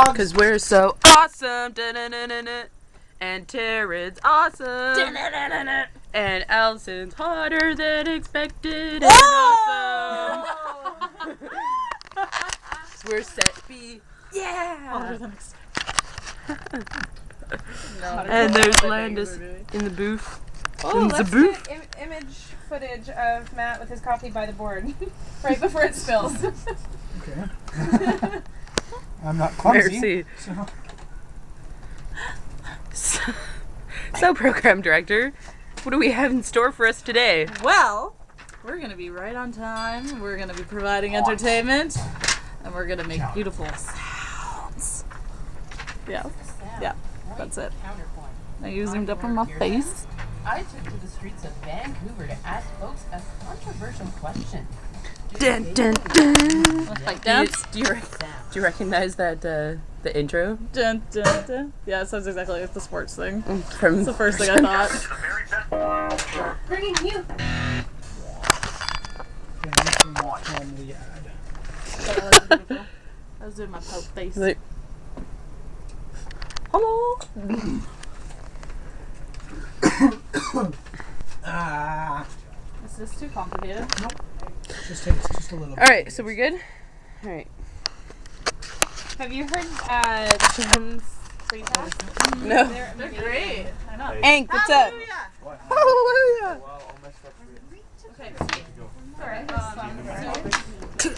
dogs. Cause we're so awesome. Da-na-na-na-na. And Taryn's awesome. Da-na-na-na-na. And Allison's hotter than expected. And Whoa! awesome. We're set B. Yeah. And there's Landis in the booth. Oh, In the let's booth. get image footage of Matt with his coffee by the board right before it spills. Okay. I'm not clumsy. Merci. So. So, program director, what do we have in store for us today? Well, we're going to be right on time. We're going to be providing entertainment. And we're going to make beautiful sounds. Yeah. Yeah. That's it. Counterpoint. Now you zoomed up on my face. I took to the streets of Vancouver to ask folks a controversial question. Dun, dun, dun. Like Do you, dance. do you recognize that the intro Dun, dun, dun. Yeah, it sounds exactly like the sports thing. from? That's the first thing I thought. Bringing you. Anything from the ad. I was doing my pope face. Like, hello. Ah. Is this too complicated? Just takes just a little bit. All right, so we're good. All right. Have you heard Jim's free pass? No. They're great. I know. Hank, what's up? Hallelujah.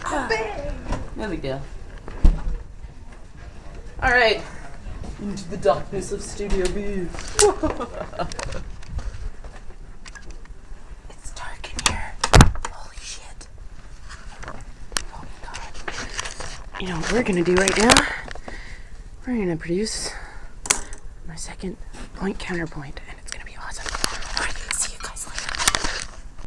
Okay. No big deal. All right. Into the darkness of Studio B. It's dark in here. Holy shit. Oh my god. You know what we're gonna do right now? We're gonna produce my second point counterpoint, and